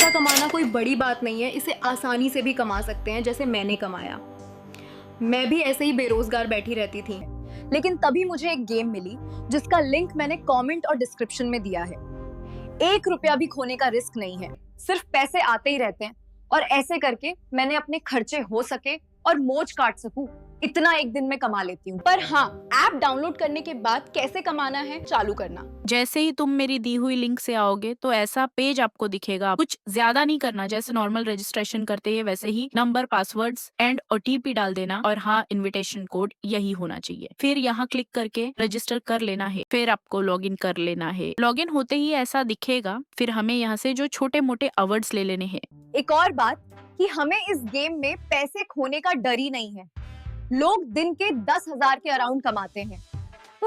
पैसा कमाना कोई बड़ी बात नहीं है, इसे आसानी से भी कमा सकते हैं जैसे मैंने कमाया। मैं भी ऐसे ही बेरोजगार बैठी रहती थी, लेकिन तभी मुझे एक गेम मिली जिसका लिंक मैंने कमेंट और डिस्क्रिप्शन में दिया है। 1 रुपया भी खोने का रिस्क नहीं है, सिर्फ पैसे आते ही रहते हैं और ऐसे करके मैंने अपने खर्चे हो सके और मौज काट सकूं, इतना एक दिन में कमा लेती हूँ। पर हाँ, ऐप डाउनलोड करने के बाद कैसे कमाना है चालू करना। जैसे ही तुम मेरी दी हुई लिंक से आओगे तो ऐसा पेज आपको दिखेगा। कुछ ज्यादा नहीं करना, जैसे नॉर्मल रजिस्ट्रेशन करते हैं वैसे ही नंबर, पासवर्ड्स एंड ओटीपी डाल देना और हाँ, इनविटेशन कोड यही होना चाहिए। फिर यहाँ क्लिक करके रजिस्टर कर लेना है। फिर आपको लॉगिन कर लेना है। लॉगिन होते ही ऐसा दिखेगा। फिर हमें यहाँ से जो छोटे मोटे अवर्ड्स ले लेने हैं। एक और बात कि हमें इस गेम में पैसे खोने का डर ही नहीं है। लोग दिन के 10,000 के अराउंड कमाते हैं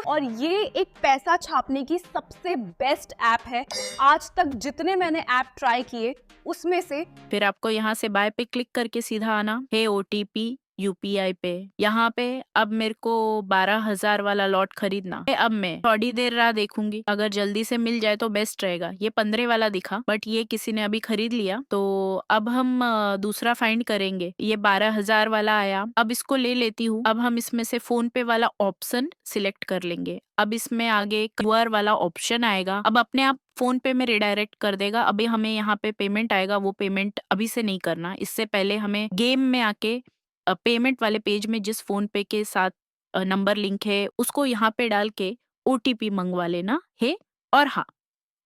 और ये एक पैसा छापने की सबसे बेस्ट ऐप है। आज तक जितने मैंने ऐप ट्राई किए उसमें से। फिर आपको यहाँ से बाय पे क्लिक करके सीधा आना है। ओटीपी यूपीआई पे यहाँ पे अब मेरे को 12,000 वाला लॉट खरीदना है। अब मैं थोड़ी देर राह देखूंगी, अगर जल्दी से मिल जाए तो बेस्ट रहेगा। ये 15 वाला दिखा बट ये किसी ने अभी खरीद लिया, तो अब हम दूसरा फाइंड करेंगे। ये 12,000 वाला आया, अब इसको ले लेती हूँ। अब हम इसमें से फोन पे वाला ऑप्शन सिलेक्ट कर लेंगे। अब इसमें आगे क्यूआर वाला ऑप्शन आएगा। अब अपने आप फोन पे में रिडायरेक्ट कर देगा। अभी हमें यहाँ पे पेमेंट आएगा, वो पेमेंट अभी से नहीं करना। इससे पहले हमें गेम में आके पेमेंट वाले पेज में जिस फोन पे के साथ नंबर लिंक है उसको यहाँ पे डाल के ओटीपी मंगवा लेना है। और हाँ,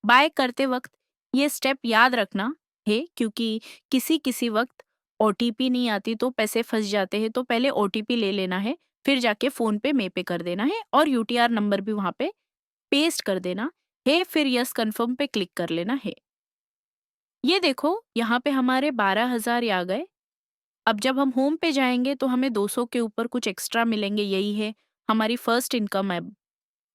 बाय करते वक्त ये स्टेप याद रखना है, क्योंकि किसी किसी वक्त ओटीपी नहीं आती तो पैसे फंस जाते हैं। तो पहले ओटीपी ले लेना है, फिर जाके फोन पे पे कर देना है और यूटीआर नंबर भी वहां पे पेस्ट कर देना है। फिर यस कन्फर्म पे क्लिक कर लेना है। ये देखो यहाँ पे हमारे 12,000 आ गए। अब जब हम होम पे जाएंगे तो हमें 200 के ऊपर कुछ एक्स्ट्रा मिलेंगे। यही है हमारी फर्स्ट इनकम है।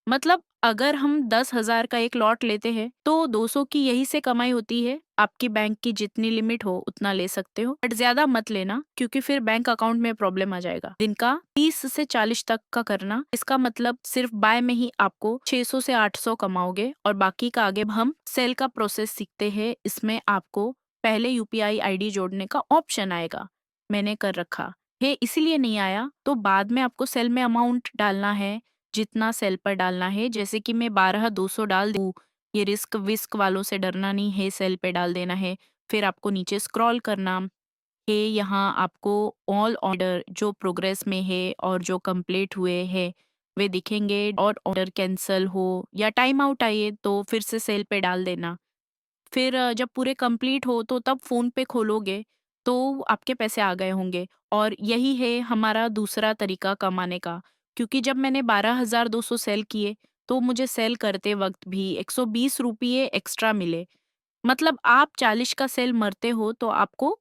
मतलब अगर हम 10,000 का एक लॉट लेते हैं तो 200 की यही से कमाई होती है। आपकी बैंक की जितनी लिमिट हो उतना ले सकते हो, बट ज्यादा मत लेना क्योंकि फिर बैंक अकाउंट में प्रॉब्लम आ जाएगा। दिन का 30 से 40 तक का करना, इसका मतलब सिर्फ बाय में ही आपको 600 से 800 कमाओगे और बाकी का आगे हम सेल का प्रोसेस सीखते हैं। इसमें आपको पहले यूपीआई आईडी जोड़ने का ऑप्शन आएगा, मैंने कर रखा है। इसीलिए नहीं आया तो बाद में आपको सेल में अमाउंट डालना है जितना सेल पर डालना है। जैसे कि मैं 12,200 डाल दूँ, ये रिस्क विस्क वालों से डरना नहीं है, सेल पे डाल देना है। फिर आपको नीचे स्क्रॉल करना है। यहाँ आपको ऑल ऑर्डर जो प्रोग्रेस में है और जो कंप्लीट हुए हैं वे दिखेंगे। और ऑर्डर कैंसिल हो या टाइम आउट आइए तो फिर से सेल पे डाल देना। फिर जब पूरे कंप्लीट हो तो तब फ़ोन पे खोलोगे तो आपके पैसे आ गए होंगे। और यही है हमारा दूसरा तरीका कमाने का, क्योंकि जब मैंने 12,200 सेल किए तो मुझे सेल करते वक्त भी 120 रुपये एक्स्ट्रा मिले। मतलब आप 40 का सेल मरते हो तो आपको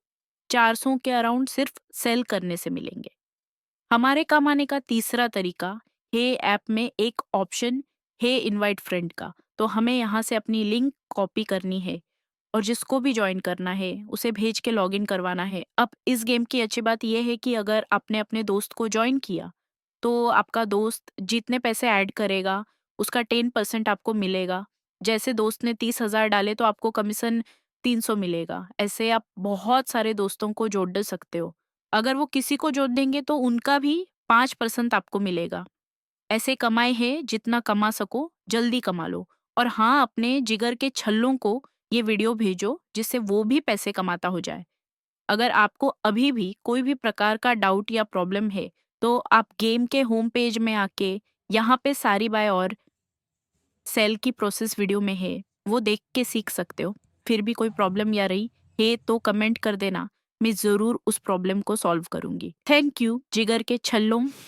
400 के अराउंड सिर्फ सेल करने से मिलेंगे। हमारे कमाने का तीसरा तरीका है, ऐप में एक ऑप्शन है इनवाइट फ्रेंड का। तो हमें यहाँ से अपनी लिंक कॉपी करनी है और जिसको भी ज्वाइन करना है उसे भेज के लॉगिन करवाना है। अब इस गेम की अच्छी बात यह है कि अगर आपने अपने दोस्त को ज्वाइन किया तो आपका दोस्त जितने पैसे ऐड करेगा उसका 10% आपको मिलेगा। जैसे दोस्त ने 30,000 डाले तो आपको कमीशन 300 मिलेगा। ऐसे आप बहुत सारे दोस्तों को जोड़ सकते हो। अगर वो किसी को जोड़ देंगे तो उनका भी 5% आपको मिलेगा। ऐसे कमाए है, जितना कमा सको जल्दी कमा लो। और हाँ, अपने जिगर के छल्लों को ये वीडियो भेजो जिससे वो भी पैसे कमाता हो जाए। अगर आपको अभी भी कोई भी प्रकार का डाउट या प्रॉब्लम है तो आप गेम के होम पेज में आके यहाँ पे सारी बाय और सेल की प्रोसेस वीडियो में है, वो देख के सीख सकते हो। फिर भी कोई प्रॉब्लम या रही है तो कमेंट कर देना, मैं ज़रूर उस प्रॉब्लम को सॉल्व करूंगी। थैंक यू जिगर के छल्लों।